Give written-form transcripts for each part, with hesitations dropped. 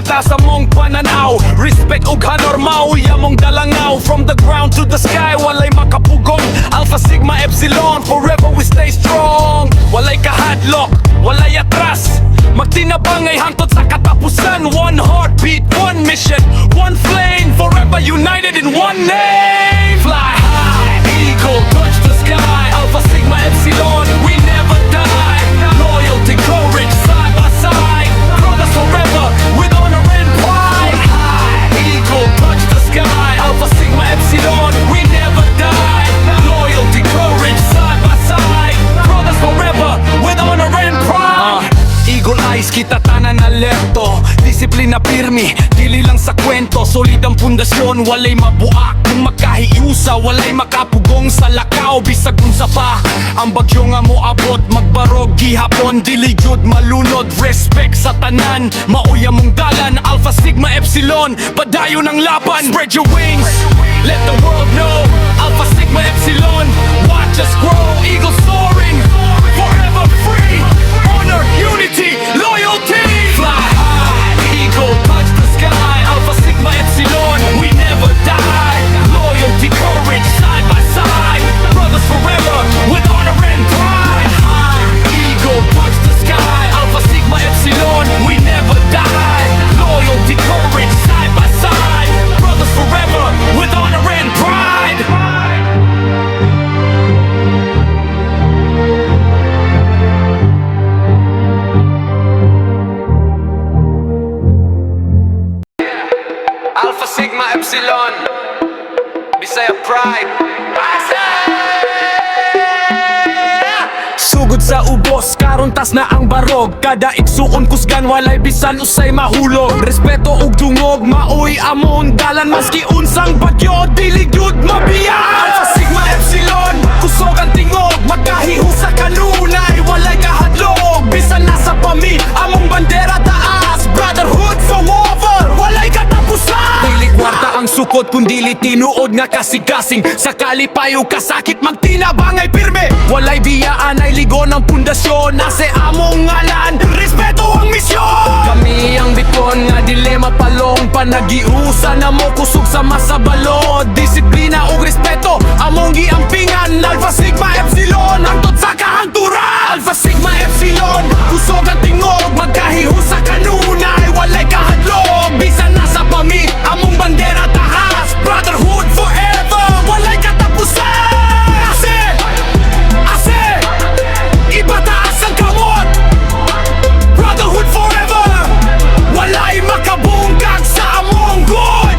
ginata sa mong pananaw. Respect ug hanormaw, yamong dalangaw. From the ground to the sky, walay makapugong. Alpha Sigma Epsilon, forever we stay strong. Walay kahadlok, walay atras. Magtinabang ay hangtod sa katapusan. One heartbeat, one mission, one flame, forever united in one name. Fly high, eagle, touch the sky. Alpha Sigma Epsilon, we never die. Loyalty, courage, side by side. Brothers forever, with honor and pride. High, eagle, touch the sky. Alpha Sigma Epsilon, we never die. Loyalty, courage, side by side. Brothers forever, with honor and pride. Eagle eyes, kita tanan alerto. Disiplina pirmi, dili lang sa kwento. Solid ang pundasyon, walay mabuak. Kung magkahiusa, walay makapugong sa lakaw. Bisag unsa pa, ang bagyo nga mo abot. Magbarog gihapon, dili jud malunod. Respect sa tanan, mauya mong dalan. Alpha Sigma Epsilon, padayon ang laban. Spread your wings, let the world know. Alpha Sigma Epsilon, watch us grow. Eagle soaring, forever free. Honor, unity, loyalty. Fly high, eagle, touch the sky. Alpha Sigma Epsilon, we never die. Loyalty, courage, side by side. Brothers forever, with honor and pride. High, eagle, touch the sky. Alpha Sigma Epsilon, we never die. Loyalty, courage, side by side. Brothers forever, with honor and pride. Alpha Sigma Epsilon, Bisaya Pride. Sugod sa ubos, karon tas na ang barog. Kada igsuon kusgan, walay bisan usay mahulog. Respeto ug dungog, maoy amon dalan. Maski unsang bagyo, dili gyud mabiyag. Alpha Sigma Epsilon, kusog ang tingog. Magkahihusa kanunay, walay kahadlok. Bisan nasa pami, among bandera taas. Brotherhood forever, walay katapusan. Dili kwarta ang sukot, kung dili tinuod nga kasig-kasing. Sakali payo kasakit, magtinabang ay pirme. Walay biyaan ay ligo ng pundasyon. Nasa among ngalan, respeto ang misyon. Kami ang biton nga dilema palong. Panagiusa na mo kusog sa masabalod. Disiplina ug respeto, among giampingan. Alpha Sigma Epsilon, hangtod sa kahangturan. Alpha Sigma Epsilon, kusog ang tingog. Magkahihusa kanunay, walay kahadlok. Bisan nasa pami, among bandera taas. Brotherhood forever, walay katapusan. Iba taas ang kamot. Brotherhood forever, walay makabunggag sa among God.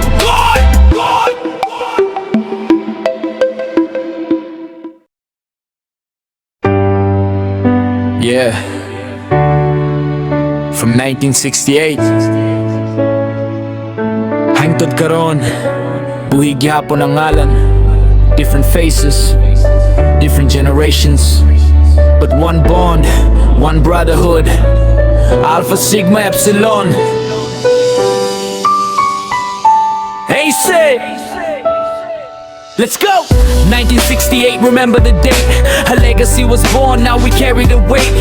Yeah. From 1968 hangtod karon, buhig gyapon ang ngalan. Different faces, different generations, but one bond, one brotherhood. Alpha Sigma Epsilon. Hey, say, let's go! 1968, remember the date. A legacy was born, now we carry the weight.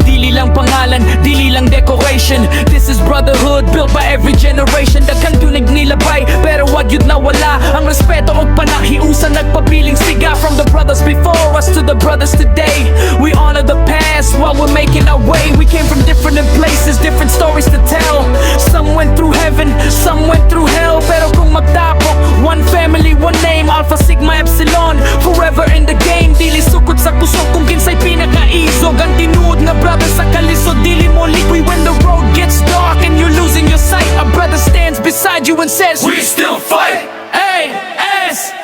Dili lang pangalan, dili lang decoration. This is brotherhood built by every generation. Daghang tunig nilabay, pero wag yun nawala. Ang respeto ug panahiusan nagpabiling siga. From the brothers before us to the brothers today. We honor the past while we're making our way. We came from different places, different stories to tell. Some went through heaven, some went through hell. Pero kung magtapok, one family, one name. Alpha Sigma Epsilon, forever in the game. Dili sukot sa kusog kung kinsay pinakaisog. Ang tinuod nga brother sa kalisod, dili mo liqui when the road gets dark and you're losing your sight. A brother stands beside you and says, we still fight. ASC,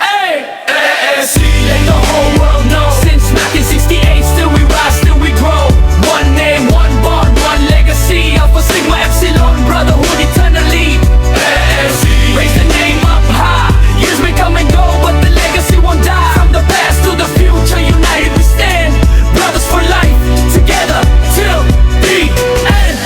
let the whole world know. Since 1968, still we rise, still we grow. One name, one bond, one legacy. Alpha Sigma Epsilon, brotherhood eternally. ASC, raise the name up high. Years may come and go, but the legacy won't die. From the past to the future, united we stand. Brothers for life, together till the end.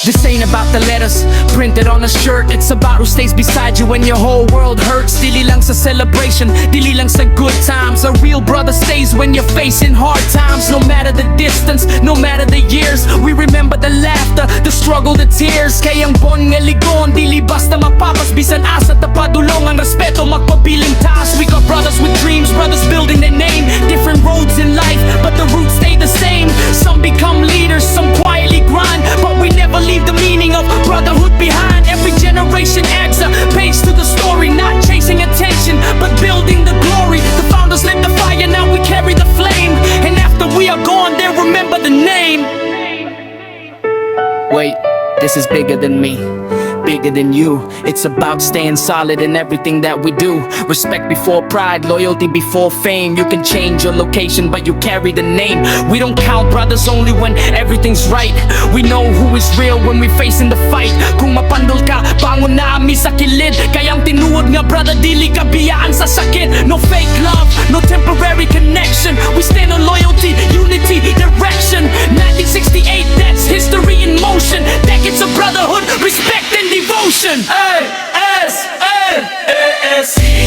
This ain't about the letters printed on a shirt. It's about who stays beside you when your whole world hurts. Dili lang sa celebration, dili lang sa good times. A real brother stays when you're facing hard times. No matter the distance, no matter the years, we remember the laughter, the struggle, the tears. Kayang bon nga ligon, dili basta mapapas. Bisan asa tapadulong ang respeto, magpabiling taas. We got brothers with dreams, brothers building their name. Different roads in life, but the roots stay the same. Some become leaders, some quietly grind, but we never leave the meaning of brotherhood behind. Every generation adds a page to the story, not chasing attention, but building the glory. The founders lit the fire, now we carry the flame, and after we are gone, they'll remember the name. Wait, this is bigger than me, bigger than you. It's about staying solid in everything that we do. Respect before pride, loyalty before fame. You can change your location, but you carry the name. We don't count brothers only when everything's right. We know who is real when we facing the fight. Kung mapandol ka, bangon na ami sa kilid. Kayang tinuod nga brother, dili ka biyaan sa sakit. No fake love, no temporary connection. We stand on loyalty, unity, direction. 1968, that's history in motion. Decades of brotherhood, respect and devotion. A-S-A-A-S.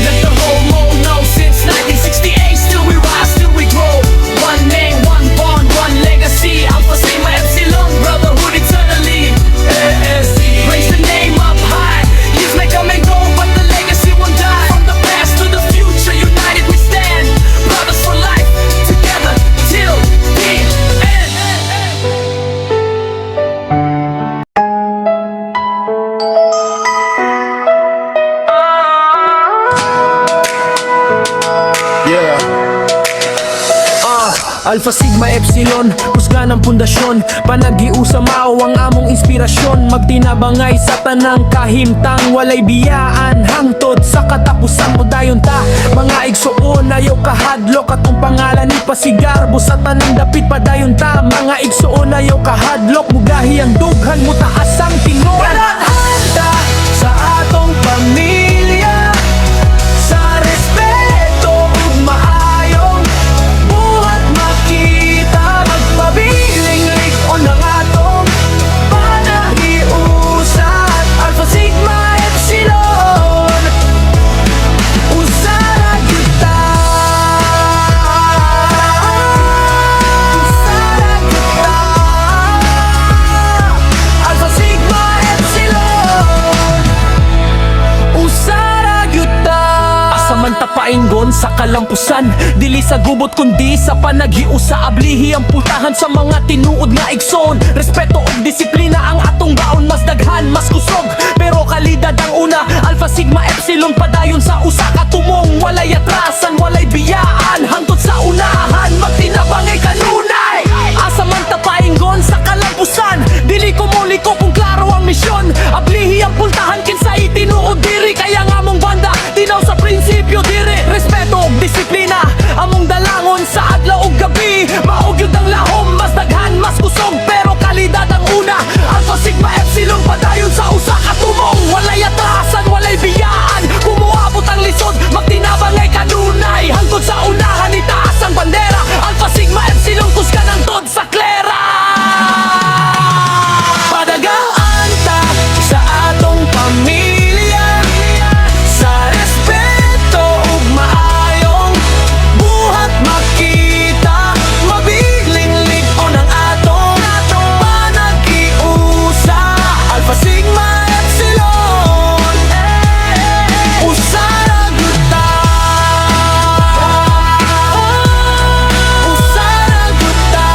Let the whole world know since 1968. Still we rise, still we grow. One name, one bond, one legacy. Alpha Sigma Epsilon, brotherhood eternally. A-S. Raise the name up high. Years may come and go, but the legacy won't die. From the past to the future, united we stand. Brothers for life, together till the end. Alpha Sigma Epsilon, husga ng pundasyon. Panag-iusa mao ang among inspirasyon. Magtinabangay sa tanang kahimtang. Walay biyaan, hangtod sa katapusan mo dayon ta. Mga igsuon, ayaw kahadlok. Atong pangalan ni Pasigarbo sa tanang dapit pa dayon ta. Mga igsuon, ayaw kahadlok. Mugahi ang dughan mo taas ang tingon. Handa sa atong pamilya, sa respeto ug maayong buhat makita. Magpabiling lig-on ang atong panahiusat. Alpha Sigma Epsilon, usara kita, usara kita. Alpha Sigma Epsilon, usara kita. Asaman tapaingon sa kalampusan, dili sa gubot kundi sa panaghiusa. Ablihi ang pultahan sa mga tinuod nga igsoon. Respeto ug disiplina ang atong baon. Mas daghan, mas kusog, pero kalidad ang una. Alpha Sigma Epsilon padayon sa usa ka tumong. Walay atrasan, walay biyaan, hangtod sa unahan. Magtinabangay kanunay. Asa man tapaingon sa kalampusan, dili ko muliko kung klaro ang misyon. Ablihi ang pultahan kinsa itinuod diri. Kaya nga mong banda, tinaw sa prinsipyo diri. Respeto ug disiplina, among dalangon sa adlaw ug gabi. Maugyod ang lahom, mas daghan, mas kusog, pero kalidad ang una. Alpha Sigma Epsilon padayon sa usa ka tumong. Walay atrasan, walay biyaan, kumuabot ang lisod. Magtinabangay kanunay, hangtod sa unahan itaas ang bandera. Alpha Sigma Epsilon kusga ng tod sa klera. Padagaan ta sa atong pamilya, sa respeto ug maayong buhat makita. Mabiling lig-on ang atong panag-iusa. Alpha Sigma Epsilon, usara guta, usara guta.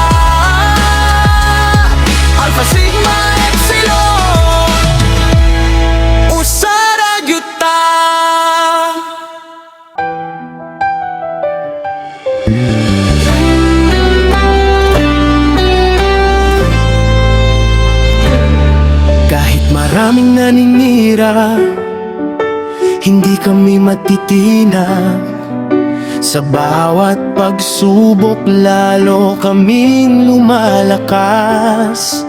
Alpha Sigma Epsilon, usara guta. Kahit maraming naninira, hindi kami matitinag. Sa bawat pagsubok lalo kaming lumalakas.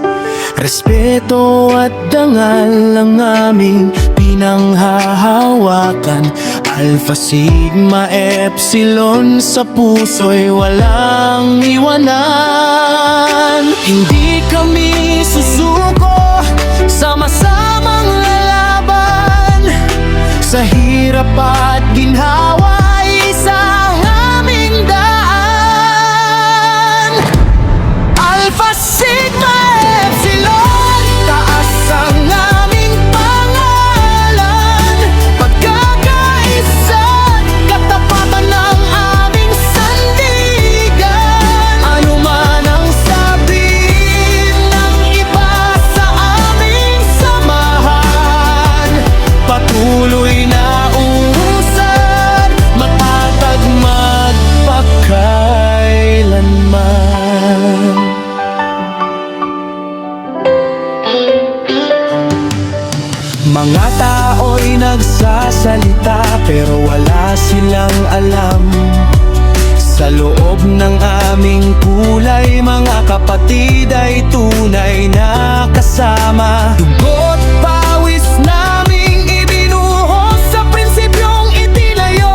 Respeto at dangal ang aming pinanghahawakan. Alpha Sigma Epsilon sa puso'y walang iwanan. Hindi kami susuko hirap at ginhawa ay isang aming daan. Alpha Sigma Epsilon, taas ang aming pangalan. Pagkakaisa, katapatan ng aming sandigan. Ano man ang sabihin ng iba sa aming samahan, patuloy na uusad, matatag magpakailanman. Mga tao'y nagsasalita pero wala silang alam. Sa loob ng aming kulay, mga kapatid ay tunay na kasama. Dugo't pawis naming ibinuhos sa prinsipyong itinayo.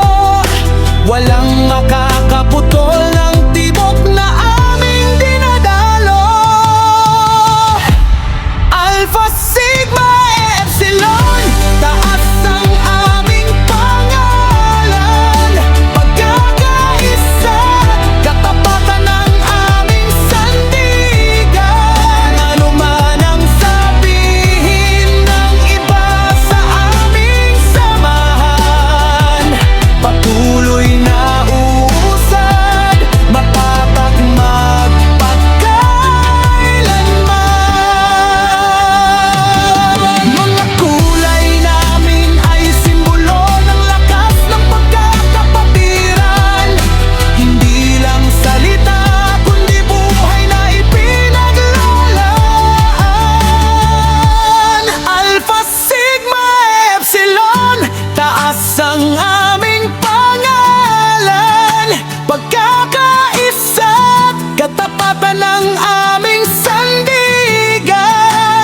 Walang makakaputol ng tibok na aming dinadalo. Alpha Sigma Epsilon, taas ang aming pangalan. Pagkakaisa, katapatan ng aming sandigan. Ano man ang sabihin ng iba sa aming samahan, patuloy na uusad, matatag magpakailanman. Mga kulay namin ay simbolo ng lakas ng pagkakapatiran. Hindi lang salita, kundi buhay na ipinaglalaan. Alpha Sigma Epsilon, taas ang aming pangalan. Pagkakaisa, katapatan ng aming sandigan.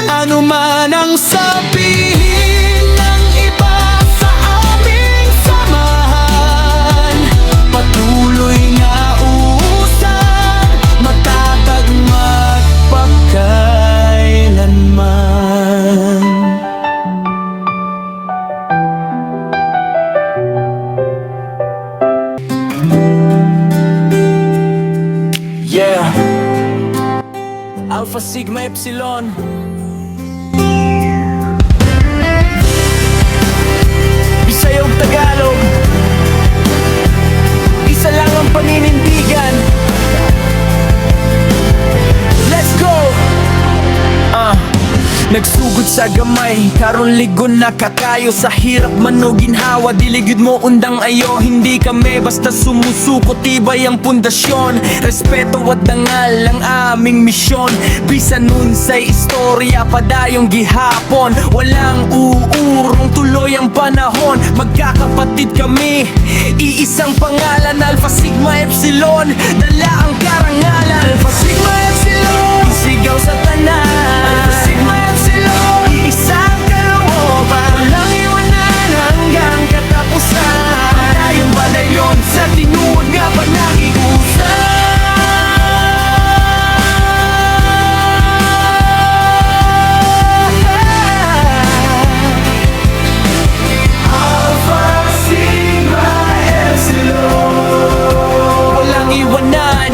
Ano man ang sabihin ng iba sa aming samahan, patuloy nga uusad, matatag magpakailanman. Yeah, Alpha Sigma Epsilon. Bisaya ug Tagalog, isa lang ang paninindigan. Let's go! Nagsugod sa gamay, karon ligon na kakayo. Sa hirap man o ginhawa, diligid mo undang ayo. Hindi kami basta sumusuko, tibay ang pundasyon. Respeto at dangal ang aming misyon. Bisan nun sa'y istorya, padayong gihapon. Walang uurong, tuloy ang panahon. Magkakapatid kami, iisang pangalan. Alpha Sigma Epsilon, dala ang karangalan. Alpha Sigma Epsilon, isigaw sa tanan. Alpha Sigma Epsilon, iisang kalooban. Walang iwanan hanggang katapusan. Tayong balayon sa tinuod nga panag-iusap. Alpha Sigma Epsilon, walang iwanan.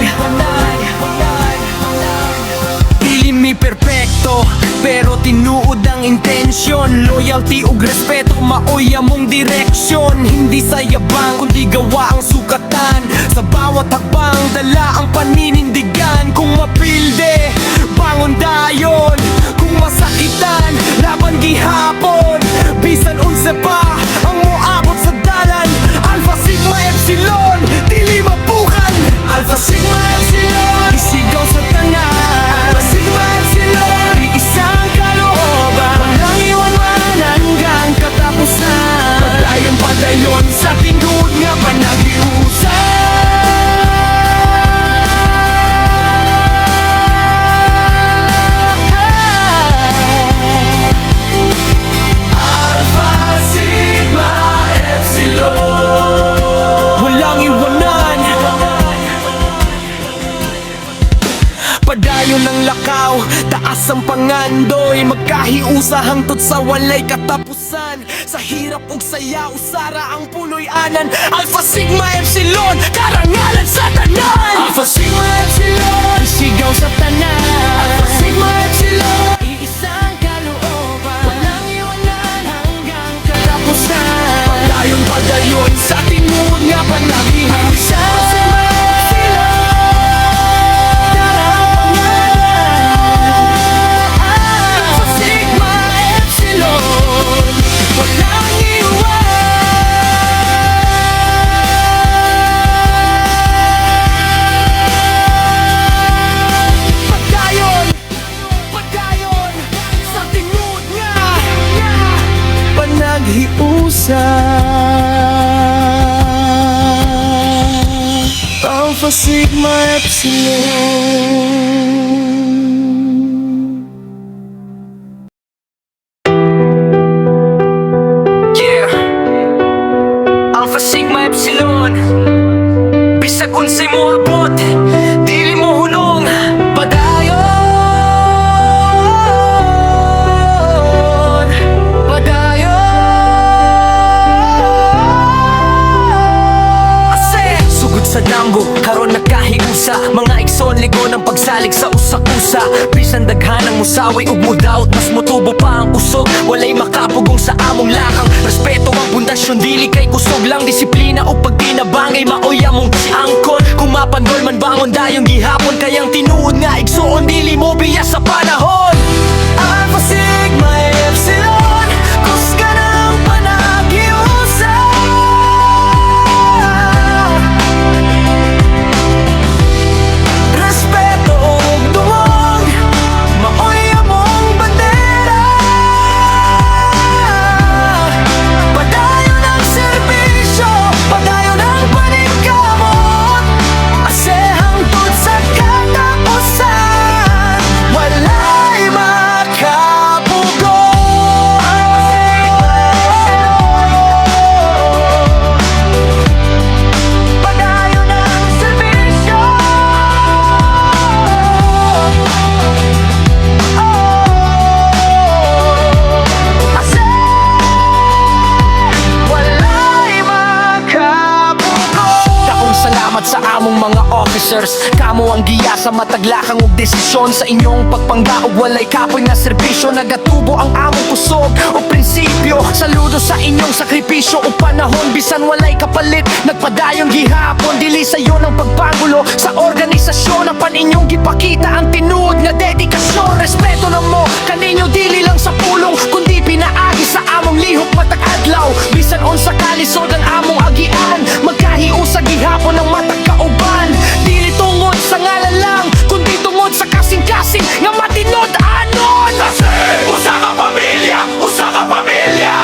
Dili mi perpekto, pero tinuod ang intensyon. Loyalty ug respeto, maoy among direksyon. Hindi sa yabang, kundi gawa ang sukatan. Sa bawat hakbang, dala ang paninindigan. Kung mapilde, bangon dayon. Kung masakitan, laban gihapon. Bisan unsa pa ang moabot sa dalan. Alpha Sigma Epsilon, dili mapukan. Alpha Sigma Epsilon, isigaw sa tanan. Alpha Sigma Epsilon, isang kalooban. Walang iwanan hanggang katapusan. Padayong padayon sa tinuod nga panag-iusap. Alpha Sigma Epsilon, walang iwanan. Padayon ng lakaw, taas ang pangandoy. Magkahiusa hangtod sa walay katapusan. tanan. Sa hirap ug saya usara ang punoy anan. Alpha Sigma Epsilon, karangalan sa tanan. Alpha Sigma Epsilon, sigaw sa tanan. Alpha Sigma Epsilon, Iisang kalooban, walang iwanan hanggang katapusan. padayon sa tinuod nga panagihan. Alpha Sigma Epsilon, walang iwan. Padayon sa tinuod nga panaghiusa. Alpha Sigma Epsilon. Alpha Sigma Epsilon, bisag unsay mo abot, dili mo hulong. Padayon, Ase, sugod sa damgo, karon nagkahiusa. Mga igsoon ligo ng pagsalig sa usa-usa. Bisan daghanang musaway ug mudawt, mas motubo pa ang kusog. Walay makapugong sa among lakang. Respeto ang pundasyon, dili kay kusog lang. Disiplina o pagtinabangay, maoy among angkon. Kung mapandol man bangon dayong gihapon. Kayang tinuod nga igsoon, dili mo biya sa panahon. Alpha Sigma Epsilon, kusga ng panagiusa. Respeto ug dungog, maoy among bandera. Padayon ang serbisyo, padayon ang paningkamot. Ase hangtod sa katapusan, walay makapugo. Padayon ang serbisyo. Ase walay makapugo. Dakong salamat sa among mga officers. Kamo ang giya sa mataglakang ug desisyon. Sa inyong pagpanggaog walay kapoy nga serbisyo. Nagatubo ang among kusog o prinsipyo. Saludo sa inyong sakripisyo o panahon. Bisan walay kapalit, nagpadayon gihapon. Dili sayo ng pagpangulo sa organisasyon. Ang paninyong gipakita ang tinuod nga dedikasyon. Respeto na mo kaninyo dili lang sa pulong, kundi pinaagi sa among lihok matag adlaw. Bisan unsa kalisod ang among agian, magkahiusa gihapon ang matag kauban. Dili tungod sa ngalan lang, kundi tungod sa kasing-kasing nga matinod anon. Kasi usa ka pamilya, usa ka pamilya.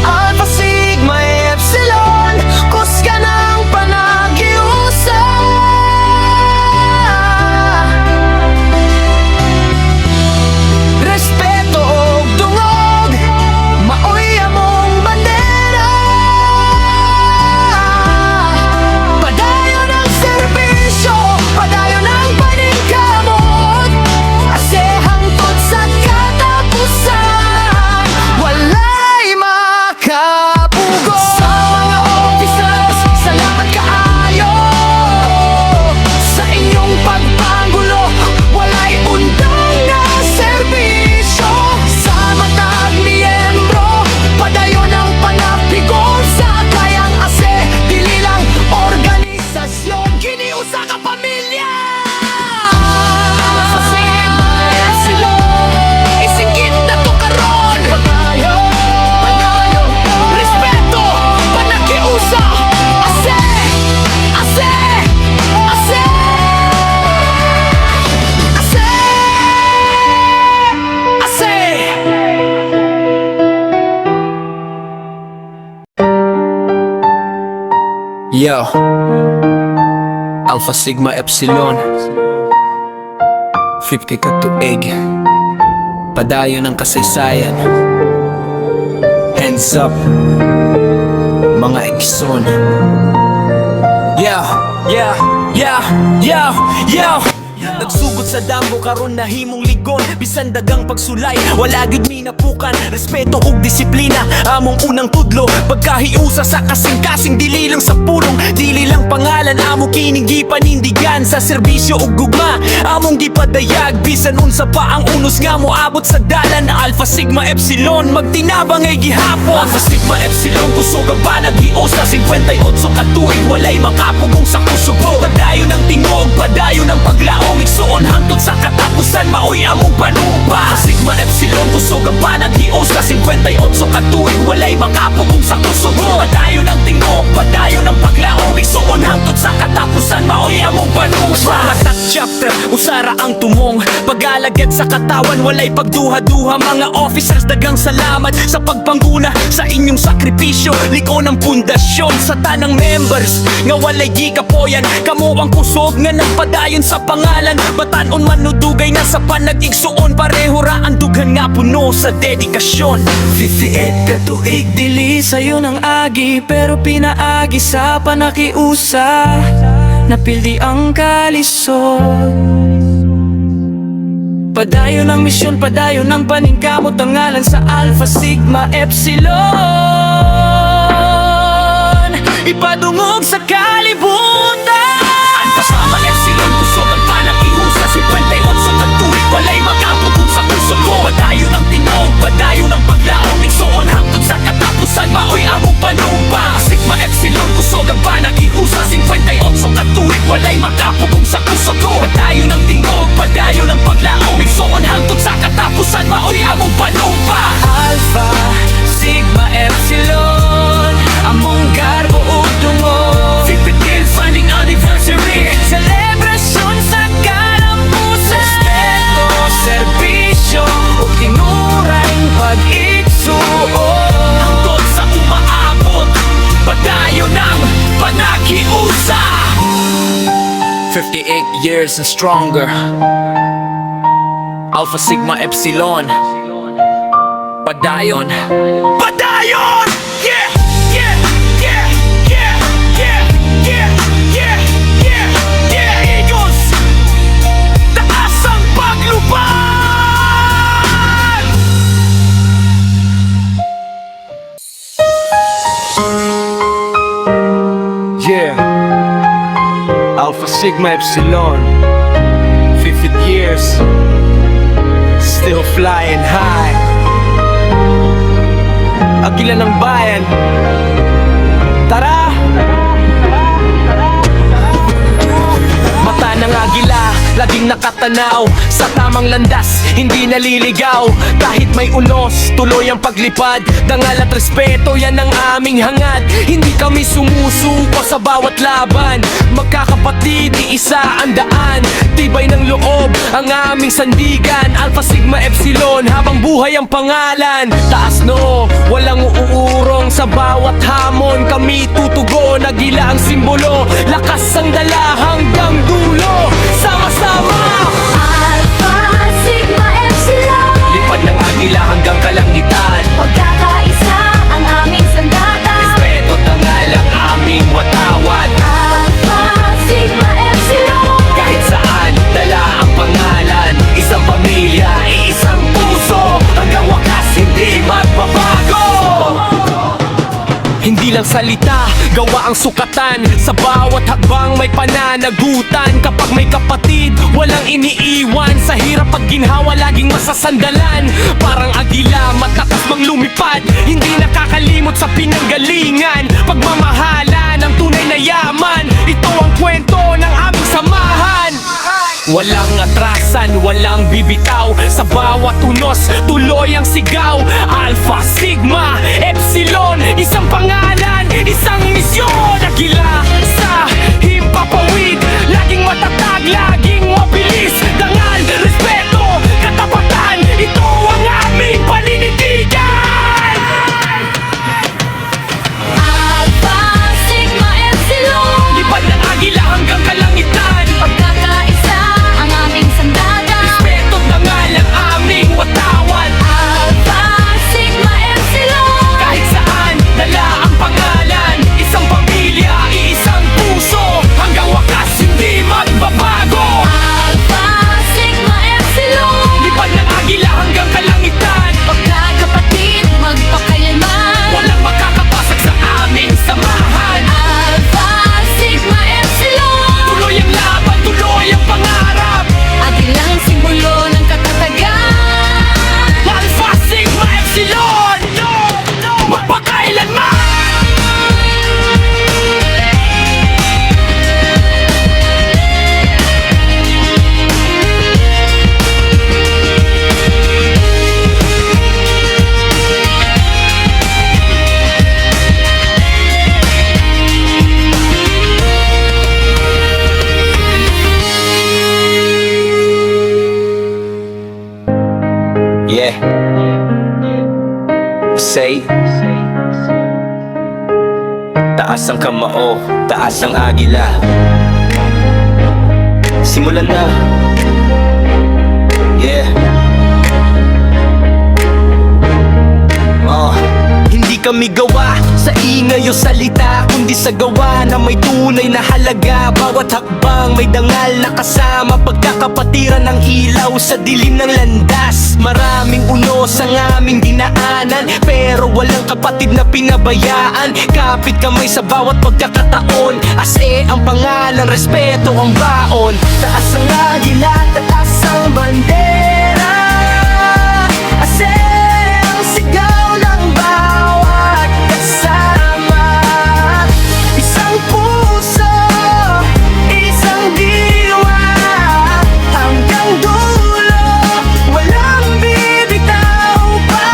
Alpha Sigma Epsilon, kusga ng panagiusa. Respeto ug dungog, maoy among bandera. Padayon ang serbisyo, padayon ang paningkamot. Ase hangtod sa katapusan, walay makapugo. Sa mga officers, salamat kaayo sa inyong pagpanggulo. Walay undang na serbisyo. Sa matag miyembro, padayon ang panapigon. Sa kayang ase, dili lang organisasyon, giniusa ka pamilya. Alpha Sigma Epsilon, isigit na to karon. Padayon, respeto, panagiusa. Ase, ase, ase, ase, ase. Yo, Alpha Sigma Epsilon, 50 ka to egg. Padayon ang kasaysayan. Hands up, mga igsoon. Yeah, yeah, yeah, yeah, yeah. Nagsugod sa damgo karon nahimong ligo. tugon bisan dagang pagsulay, wala gid minapukan. Respeto ug disiplina among unang tudlo. Pagkahiusa sa kasing-kasing, dili lang sa pulong, dili lang pangalan. Amo kining gipanindigan sa serbisyo ug gugma. Among gipadayag bisan unsa pa ang unos nga moabot sa dalan. Alpha Sigma Epsilon magtinabang ay gihapon. Alpha Sigma Epsilon kusog ang panag-iusa. 58 ka tuig walay makapugong sa kusugo. Padayon ng tingog, padayon ng paglaong. Igsuon hangtod sa katapusan, maoy among panumpa. Sigma Epsilon kusog ang panag-iusa. 58 ka tuig walay makapugong sa kusugo. Padayon ng tingog, padayon ng paglaong. Igsuon hangtod sa katapusan, maoy among panumpa. Matat chapter, usara ang tumong. Pag-alagad sa katawan, walay pagduha-duha. Mga officers, dagang salamat sa pagpangguna sa inyong sakripisyo. Liko ng pundasyon sa tanang members nga walay gikapoyan. Kamo ang kusog nga nagpadayon sa pangalan. Batanon manudugay na sa panag-igsuon. Pareho ra ang dughan nga puno sa dedikasyon. 58 ka tuig, Dili sa'yo ng agi, pero pinaagi sa panakiusa. Napildi ang kalisod. Padayon ng misyon, padayon ng paningkamot. Ang ngalan sa Alpha Sigma Epsilon. Ipadungog sa kalibutan. ang kasama Epsilon kusog ang panakiusa. 58 ka tuig walay makapugong sa kusugo. Padayon ng tingog, padayon ng paglaong. Igsuon hangtod sa katapusan, maoy among panumpa. Sigma Epsilon kusog ang panakiusa. 58 ka tuig walay makapugong sa kusugo. Padayon ng tingog, padayon ng paglaong. Igsuon hangtod sa katapusan, maoy among panumpa. Alpha Sigma Epsilon, among garbo ug dungog. 50th founding anniversary. Selebrasyon sa kalampusan. Respeto, serbisyo ug tinurang pag-igsuon. Hangtod sa umaabot, padayon ng panakiusa. 58 years and stronger. Alpha Sigma Epsilon. Padayon. Padayon! Yeah! Yeah! Yeah! Yeah! Yeah! Yeah! Yeah! Yeah! Yeah! Eagles! Taas ang paglupad! Yeah, Alpha Sigma Epsilon, 50 years, still flying high. Agila ng bayan, tara! Mata ng agila, laging nakatanaw sa tamang landas, hindi naliligaw. Kahit may unos, tuloy ang paglipad. Dangal at respeto, yan ang aming hangad. Hindi kami sumusuko sa bawat laban. Magkakapatid, iisa ang daan. Tibay ng loob, ang aming sandigan. Alpha Sigma Epsilon, habang buhay ang pangalan. Taas no, walang uurong sa bawat hamon. Kami tutugon, agila ang simbolo. Lakas ang dala hanggang dulo. Sama-sama! Alpha Sigma Epsilon, Lipad ng agila hanggang kalangitan. pagkakaisa ang aming sandata. Respeto tangal ang aming watawat. Alpha Sigma Epsilon, Kahit saan, dala ang pangalan. Isang pamilya, iisang puso. Hanggang wakas, hindi magbabago. Hindi lang salita, gawa ang sukatan. Sa bawat hakbang may pananagutan. Kapag may kapatid, walang iniiwan. Sa hirap at ginhawa, laging masasandalan. Parang agila, matatas mang lumipad. Hindi nakakalimot sa pinanggalingan. Pagmamahalan, ang tunay na yaman. Ito ang kwento ng aming samahan. Walang atrasan, walang bibitaw. Sa bawat unos, tuloy ang sigaw. Alpha Sigma Epsilon, isang pangalan, isang misyon. Agila sa himpapawid, laging matatag, laging mabilis. Dangal, respeto, katapatan, ito ang aming paninitigan. Alpha Sigma Epsilon, Lipad ng agila hanggang kalangitan. pagkakaisa ang aming sandata. Respeto, dangal ang aming watawat. Alpha Sigma Epsilon, Kahit saan, dala ang pangalan. Isang pamilya, iisang puso. Hanggang wakas, hindi magbabago. Alpha Yeah. Say. Taas ang kamao, taas ang agila. Simulan na. Yeah. Hindi kami gawa sa ingay o salita, kundi sa gawa na may tunay na halaga. Bawat hakbang may dangal na kasama, pagkakapatiran ng ilaw sa dilim ng landas. Maraming unos ang aming dinaanan, pero walang kapatid na pinabayaan. Kapit kamay sa bawat pagkakataon, ase ang pangalan, respeto ang baon. Taas ang agila, taas ang bandera, ase ang sigaw ng bawat kasama. Isang puso, isang diwa, hanggang dulo, walang bibitaw pa.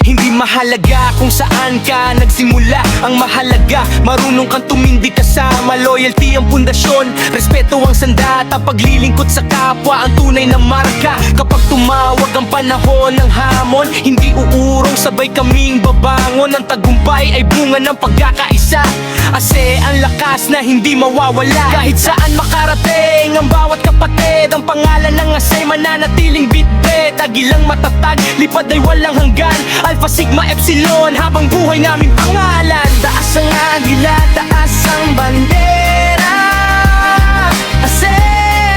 Hindi mahalaga kung saan ka nagsimula, ang mahalaga marunong kang tumindi kasama. Loyalty ang pundasyon, respeto ang sandata, paglilingkod sa kapwa ang tunay na marka. Kapag tumawag ang panahon ng hamon, hindi uurong, sabay kaming babangon. Ang tagumpay ay bunga ng pagkakaisa, ase ang lakas na hindi mawawala. Kahit saan makarating ang bawat kapatid, ang pangalan ng asay mananatiling bitbit. Agilang matatag, lipad ay walang hanggan, Alpha Sigma Epsilon, habang buhay naming pangalan. Taas ang agila, taas ang bandera, ase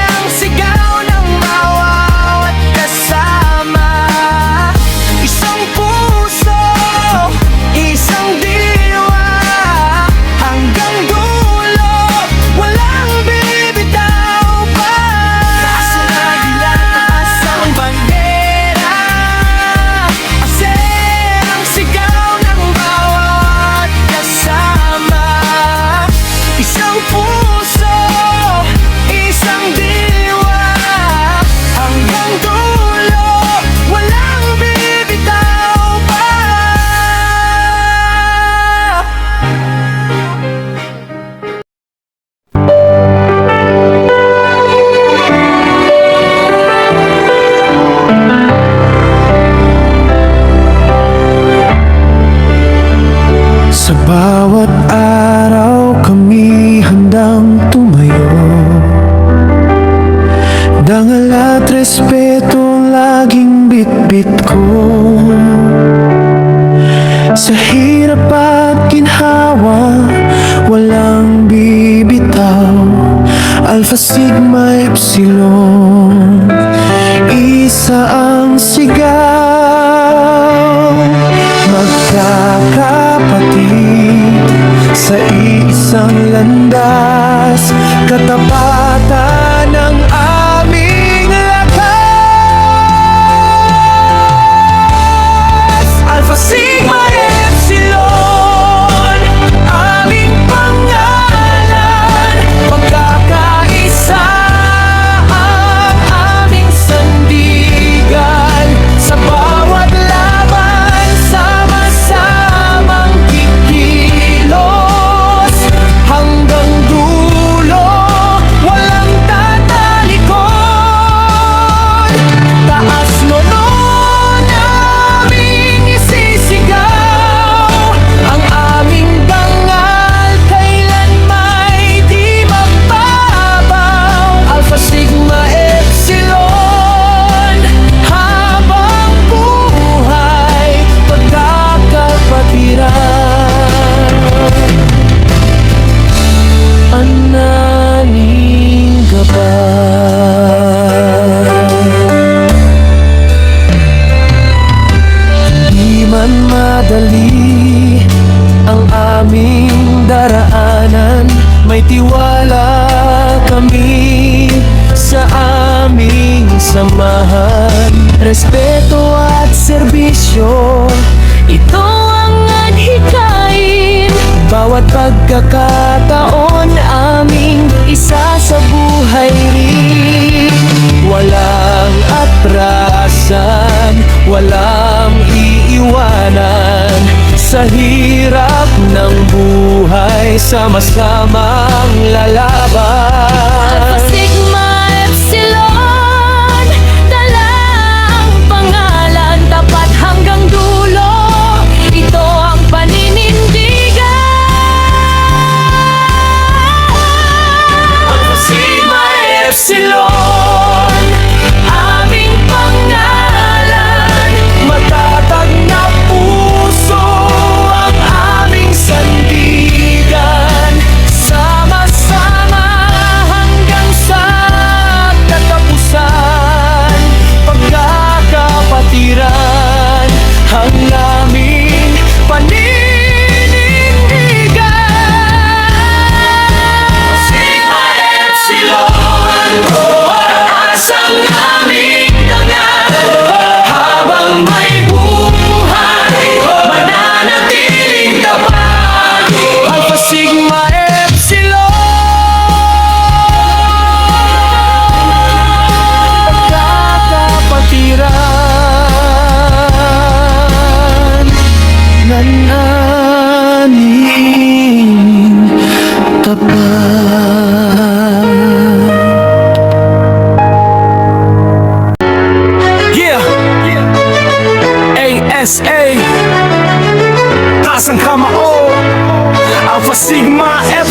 ang sigaw ng bawat kasama. Isang puso, isang diwa, hanggang dulo, walang bibitaw pa. Taas ang agila, taas ang bandera, ase ang sigaw ng bawat kasama. Isang puso, isang diwa, hanggang dulo, walang bibitaw pa. Sa bawat araw kami handang tumayo, dangal at respeto ang laging bitbit ko. Sa hirap at ginhawa, walang bibitaw. Alpha Sigma Epsilon, isa ang sigaw. Magkakapatid sa isang landas, katapatan ng aming lakas. Alpha Sigma Epsilon, aming pangalan. Pagkakaisa ang aming sandigan, sa bawat laban sama-samang kikilos. Hanggang dulo, walang tatalikod. Taas nono naming isisigaw, ang aming dangal kailan may di magbabaw. Alpha Sigma Epsilon, habang buhay, pagkakapatiran. Ananing gabay, di man madali ang aming daraanan, may tiwala kami sa aming samahan. Respeto at serbisyo, ito ang adhikain. Bawat pagkakataon aming isa sa buhay rin. Walang atrasan, walang iiwanan. Sa hirap ng buhay, sama-samang lalaban. Alpha Sigma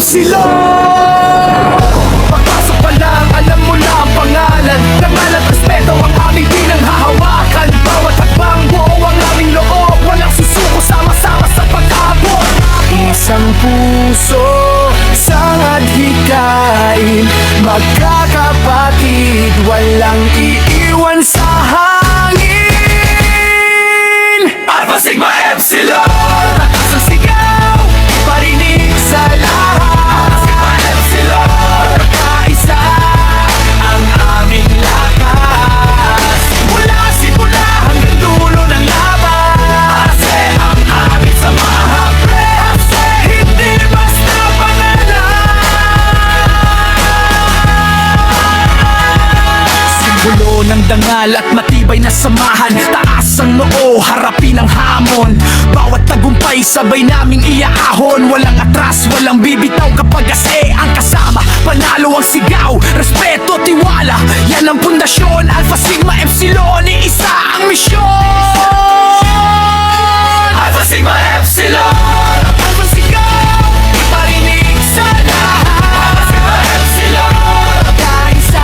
Epsilon! Pagpasok pa lang, alam mo na ang pangalan. Dangal at respeto ang aming pinanghahawakan. Bawat hakbang buo ang aming loob. Walang susuko, sama-sama sa pag-abot. Isang puso, isang adhikain. Magkakapatid, walang iiwan sa hangin. Alpha Sigma Epsilon. Takas ang sigaw, parinig sa lahat. Sigma Epsilon. Kaisa ang aming lakas. Mula simula hanggang dulo ng laban. Kasi ang aming samahan. Kasi hindi basta pangalan. Simbolo ng dangal at matibay na samahan. Taas ang noo, harapin ang hamon. Bawat tagumpay sabay naming iaahon. Walang atras, walang bibitaw kapag ase ang kasama. Panalo ang sigaw, respeto, tiwala. Yan ang pundasyon, Alpha Sigma Epsilon. Iisa ang misyon. Alpha Sigma Epsilon. Alpha sigaw, iparinig sa lahat. Sigma Epsilon. Kaisa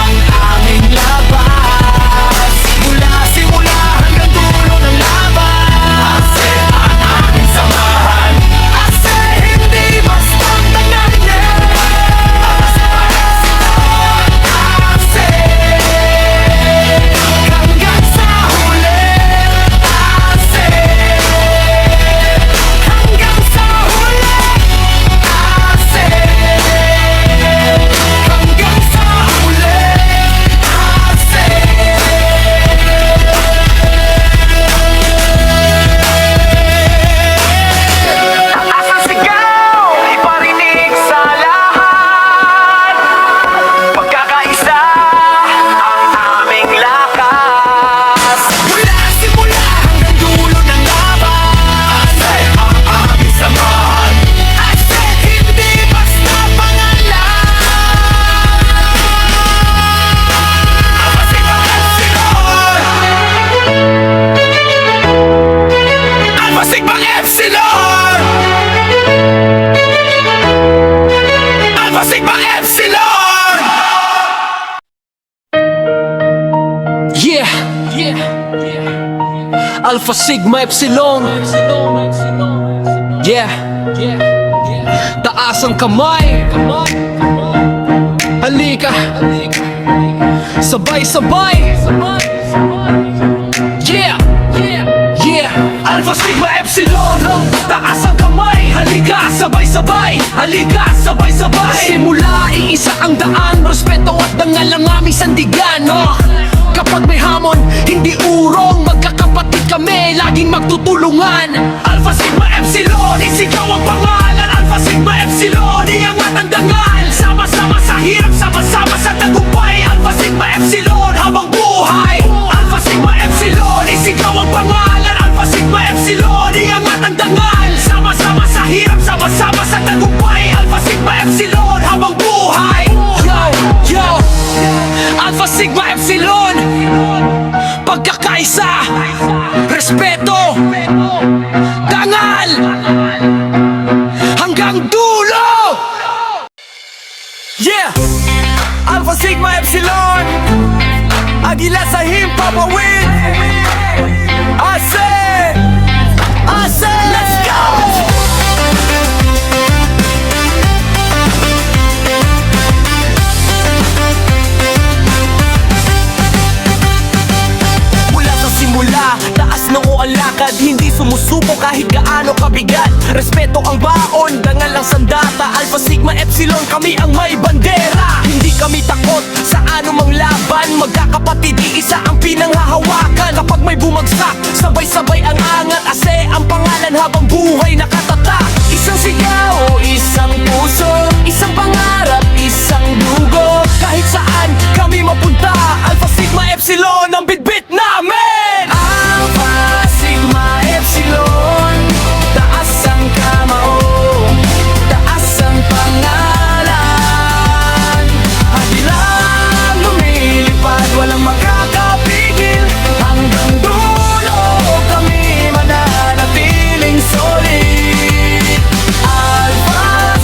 ang aming labas. Mula simula hanggang dulo ng laban. Kasi ang aming samahan. Kasi hindi basta tanganin. Kasi hanggang sa huli. Kasi hanggang sa huli. Kasi hanggang sa huli. Taas ang sigaw, iparinig sa lahat. Pagkakaisa ang aming lakas. Mula simula hanggang dulo ng laban. Kasi ang aming samahan. Kasi hindi basta pangalan. Alpha Sigma Epsilon. Alpha Sigma Epsilon. Alpha Sigma Epsilon. Yeah, Alpha Sigma Epsilon. Yeah, taas ang kamay. Halika, sabay-sabay. Yeah, Alpha Sigma Epsilon, taas ang kamay. Halika, sabay-sabay. Halika, sabay-sabay. Simula, iisa ang daan. Respeto at dangal ang aming sandigan. Kapag may hamon, hindi urong. Magkakapatid kami, laging magtutulungan. Alpha Sigma Epsilon, isigaw ang pangalan. Alpha Sigma Epsilon, iangat ang dangal. Sama-sama sa hirap, sama-sama sa tagumpay. Alpha Sigma Epsilon, habang buhay. Alpha Sigma Epsilon, isigaw ang pangalan. Alpha Sigma Epsilon, iangat ang dangal. Sama-sama sa hirap, sama-sama sa tagumpay. Alpha Sigma Epsilon, habang buhay. Yo, Alpha Sigma Epsilon, pagkakaisa, respeto, dangal, hanggang dulo. Yeah, Alpha Sigma Epsilon, Agila sa himpapawid. Ase, let's go! Mula sa simula, taas noo ang lakad. Hindi sumusuko kahit gaano kabigat. Respeto ang baon, dangal ang sandata. Alpha Sigma Epsilon, kami ang may bandera. Hindi kami takot sa anumang laban. Magkakapatid, iisa ang pinanghahawakan. Kapag may bumagsak, sabay-sabay ang angat. Ase ang pangalan habang buhay nakatatak. Isang sigaw, isang puso, isang pangarap, isang dugo. Kahit saan kami mapunta, Alpha Sigma Epsilon ang bitbit namin. Alpha Sigma Epsilon, taas ang kamao, taas ang pangalan. Hadilang lumilipad, walang makakapigil. Hanggang dulo kami mananatiling solid. Alpha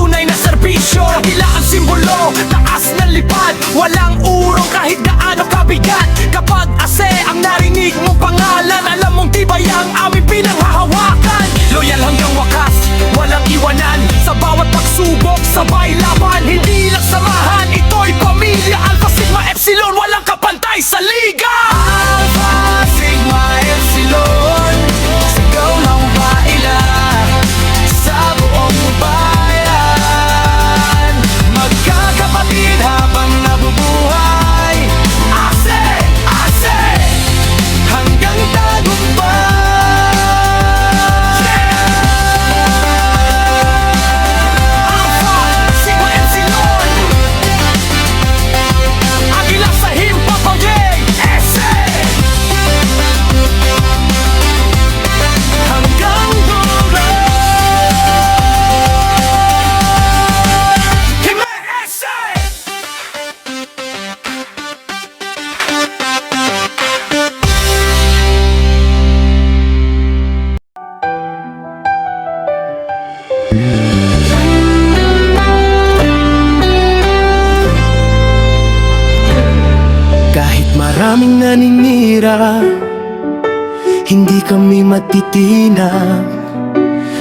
tunay na serbisyo. Agila ang simbolo, taas ng lipad, walang urong kahit gaano kabigat. Kapag ase ang narinig mong pangalan, alam mong tibay ang aming pinanghahawakan. Loyal hanggang wakas, walang iwanan, sa bawat pagsubok, sabay laban. Hindi lang samahan, ito'y pamilya. Alpha Sigma Epsilon, walang kapantay sa liga. Alpha Sigma Epsilon, sigaw ng baila sa buong bayan. Magkakapatid habang nabubuhay, ase, ase, hanggang tagumpay. Alpha Sigma Epsilon, Agila sa himpapagay, ese, hanggang dulo. Hime ese. Kahit maraming naninira, hindi kami matitinag.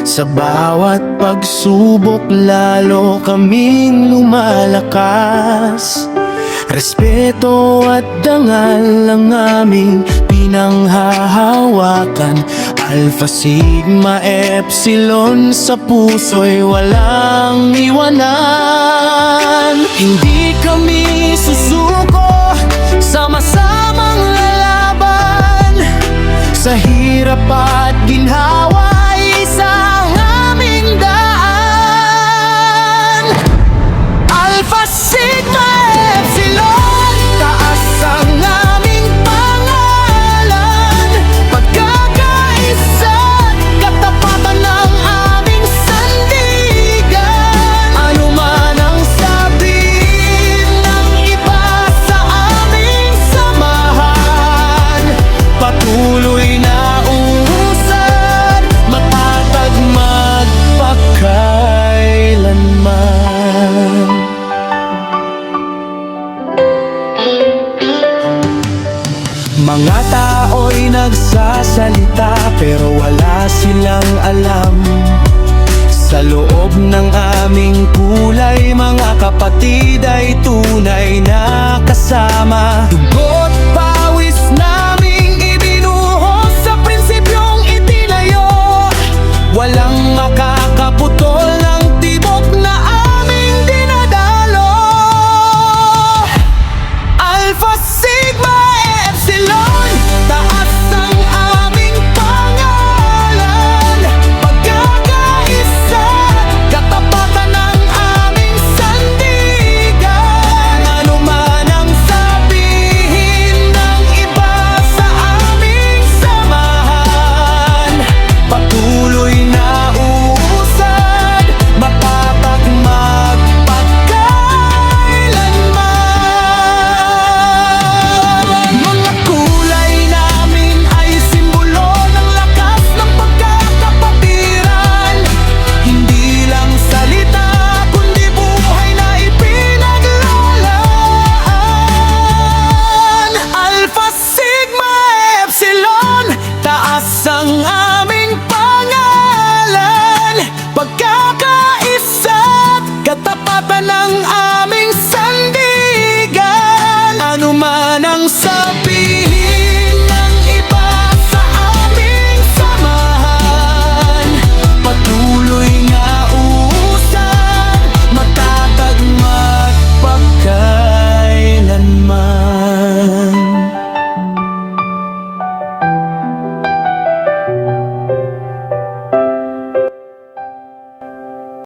Sa bawat pagsubok lalo kaming lumalakas. Respeto at dangal ang aming pinanghahawakan. Alpha Sigma Epsilon, sa puso'y walang iwanan. Hindi kami susuko, sama-samang lalaban. Sa hirap at ginhawa, isang aming daan. Alpha Sigma Epsilon, taas ang aming pangalan. Pagkakaisa't katapatan ng aming sandigan. Ano man ang sabihin ng iba sa aming samahan, patuloy na uusad, matatag magpakailanman. Mga tao'y nagsasalita pero wala silang alam. Sa loob ng aming kulay, mga kapatid ay tunay na kasama. Dugo